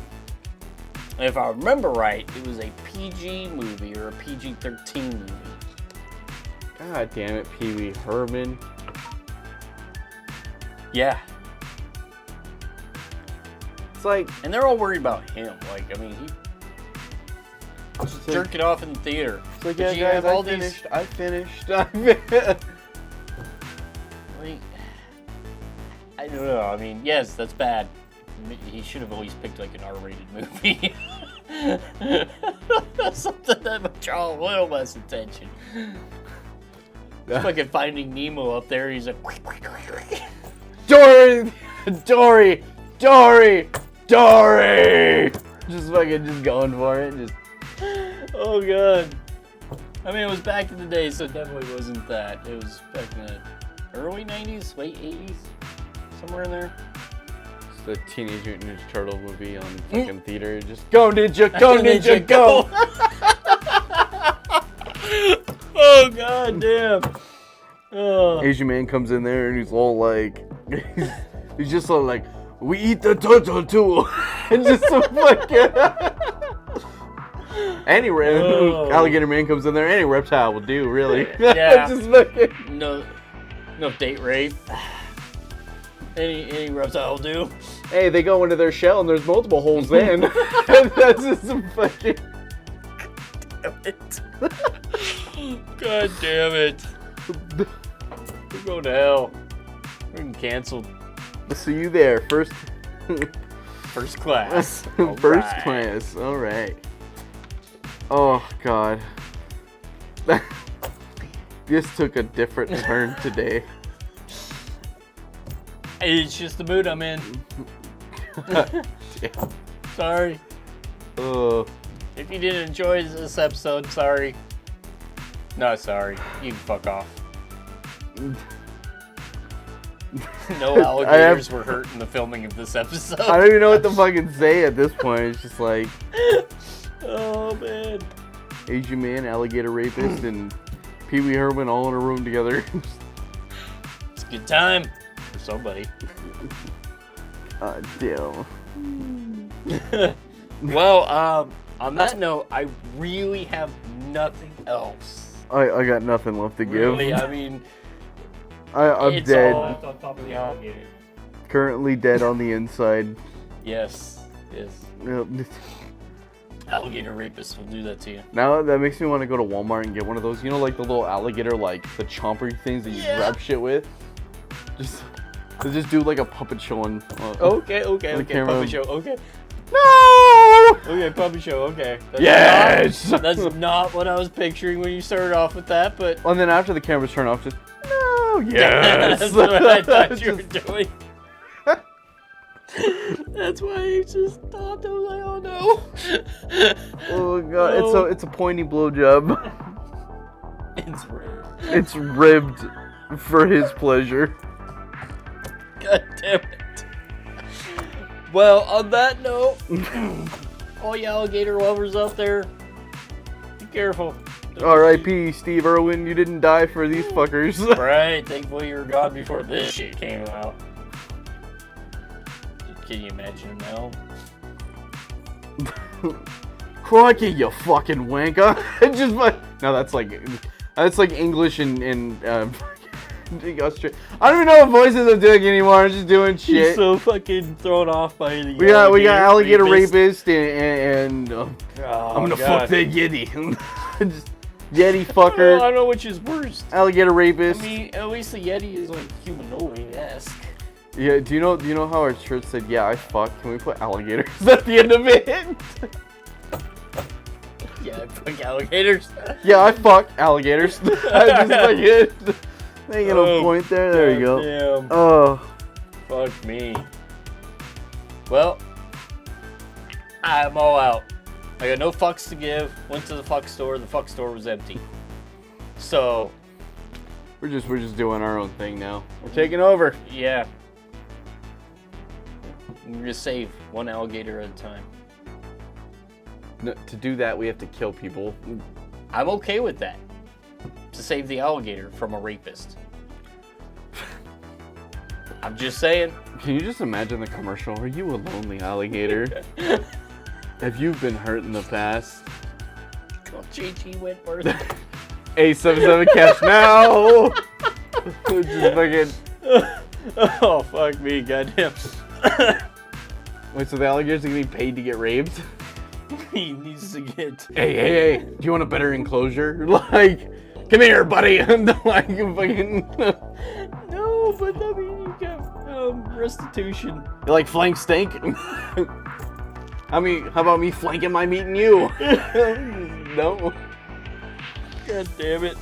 And if I remember right, it was a PG movie or a PG-13 movie. God damn it, Pee Wee Herman. Yeah. It's like, And they're all worried about him. Like, I mean, he was It's jerking off in the theater. it's like, But yeah, you guys, have all I finished. I finished. Like, I don't know. I mean, yes, that's bad. He should have always picked like an R-rated movie. Something that would draw a little less attention. Fucking Finding Nemo up there. He's like, Dory! Dory! Dory! Dory! Just fucking just going for it. Just. oh god. I mean, it was back in the day, so it definitely wasn't that. It was back in the early 90s, late 80s, somewhere in there. The Teenage Mutant Ninja Turtle movie on fucking theater. Just go ninja, go ninja, go! Oh god damn! Oh. Asian man comes in there and he's all like, he's just all like, we eat the turtle too, and just so fucking. Any alligator man comes in there, any reptile will do, really. Yeah. Just fucking. No date rape. Any reptile will do. Hey, they go into their shell and there's multiple holes in. That's just some fucking. Damn it. God damn it. We're going to hell. We're getting canceled. See you there, first class. First class. All right. Oh God. This took a different turn today. It's just the mood I'm in. Sorry. If you didn't enjoy this episode, sorry. No, sorry. You can fuck off. No alligators were hurt in the filming of this episode. I don't even know what to fucking say at this point. It's just like, oh man. Asian man, alligator rapist, and Pee Wee Herman all in a room together. It's a good time for somebody. Damn. Well, on that note, I really have nothing else. I got nothing left to give. Really, I mean, I'm it's dead. all left on top of the alligator. Currently dead on the inside. Yes. Yep. Alligator rapists will do that to you. Now that makes me want to go to Walmart and get one of those, you know, like the little alligator, like the chomper things that you grab shit with. Just do like a puppet show on. Okay. camera. Puppet show. Okay. No. Okay, puppet show. Okay. Yes. That's not what I was picturing when you started off with that, but. And then after the cameras turn off, just no. Yes. That's what I thought you were doing. That's why I just thought I was like, oh no. Oh god, it's a pointy blowjob. It's ribbed. It's ribbed for his pleasure. God damn it. Well, on that note, all you alligator lovers out there, be careful. R.I.P. Steve Irwin, you didn't die for these fuckers. Right, thankfully you were gone before this shit came out. Can you imagine him now? Crikey, you fucking wanker! Just like no, that's like English and Australia. I don't even know what voices I'm doing anymore. I'm just doing shit. He's so fucking thrown off by the. We got alligator rapist and I'm gonna fuck that yeti. Just yeti fucker. I don't know which is worse. Alligator rapist. I mean, at least the yeti is like humanoid-esque. Yeah, do you know how our shirt said, yeah, I fuck? Can we put alligators at the end of it? Yeah, I fuck alligators. Yeah, I fuck alligators. I just like it. They get a point there. There you go. Damn. Oh. Fuck me. Well, I'm all out. I got no fucks to give. Went to the fuck store. The fuck store was empty. So. We're just doing our own thing now. We're taking over. Yeah. We're gonna save one alligator at a time. to do that, we have to kill people. I'm okay with that. To save the alligator from a rapist. I'm just saying. Can you just imagine the commercial? Are you a lonely alligator? Have you been hurt in the past? Call J.G. Wentworth. 877 cash now. Just fucking. Oh fuck me, goddamn. Wait, so the alligators are getting paid to get raped? He needs to get. Hey, do you want a better enclosure? Like, come here, buddy. Like, fucking. No, but I mean, you got restitution. You like flank steak? I mean, how about me flanking my meat and you? No. God damn it.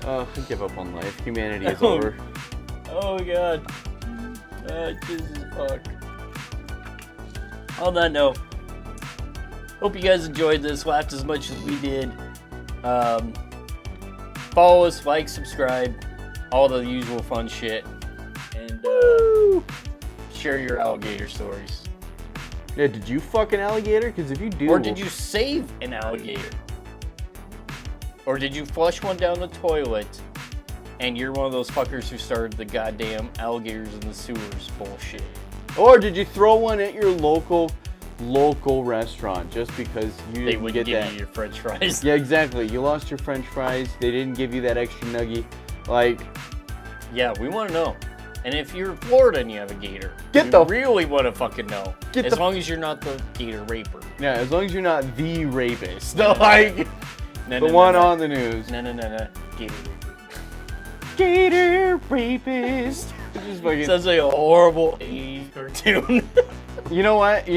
I give up on life. Humanity is over. Oh god. Jesus fuck. On that note, hope you guys enjoyed this, laughed as much as we did. Follow us, like, subscribe, all the usual fun shit. And share your alligator stories. Yeah, did you fuck an alligator? Because if you do... Or did you save an alligator? Or did you flush one down the toilet and you're one of those fuckers who started the goddamn alligators in the sewers bullshit? Or did you throw one at your local restaurant just because you They didn't wouldn't get give that? you your french fries. Yeah, exactly. You lost your french fries. They didn't give you that extra nugget. Like... Yeah, we want to know. And if you're in Florida and you have a gator, really want to fucking know. As long as you're not the gator raper. Yeah, as long as you're not the rapist. No, like... No, the one on the news. No. Gator raper. Gator rapist. Just fucking... Sounds like a horrible 80s cartoon. You know what?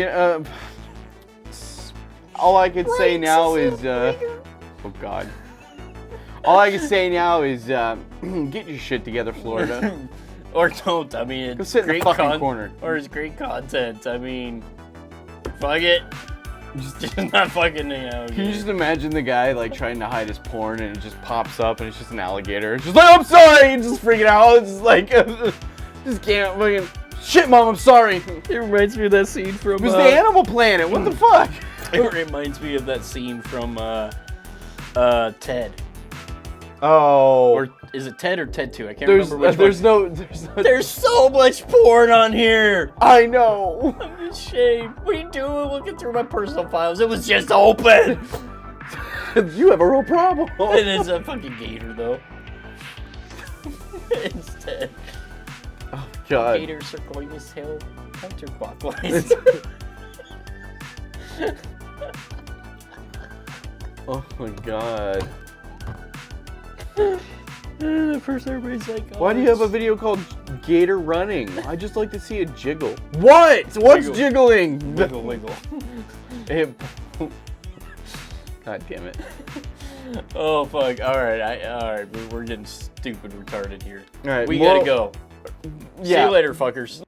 All I can say now is... oh, God. All I can say now is get your shit together, Florida. Or don't. I mean, Go it's sit in the great fucking corner. Or it's great content. I mean, fuck it. Just not fucking, Can you just imagine the guy like trying to hide his porn and it just pops up and it's just an alligator? It's just like, I'm sorry! And just freaking out. It's just like, just can't fucking... Shit, Mom, I'm sorry! It reminds me of that scene from... It was the Animal Planet, what the fuck? It reminds me of that scene from Ted. Oh. Or is it Ted or Ted 2? I can't remember which one. There's so much porn on here. I know. I'm ashamed. What are you doing looking through my personal files? It was just open. You have a real problem. It is a fucking gator, though. It's Ted. Oh, God. Gator circling his tail counterclockwise. Oh, my God. At first everybody's like, oh, why do you have a video called Gator Running? I just like to see it jiggle. What? What's jiggling? Wiggle, wiggle. God damn it. Oh, fuck. Alright, we're getting stupid retarded here. Alright, we gotta go. See Yeah. you later, fuckers.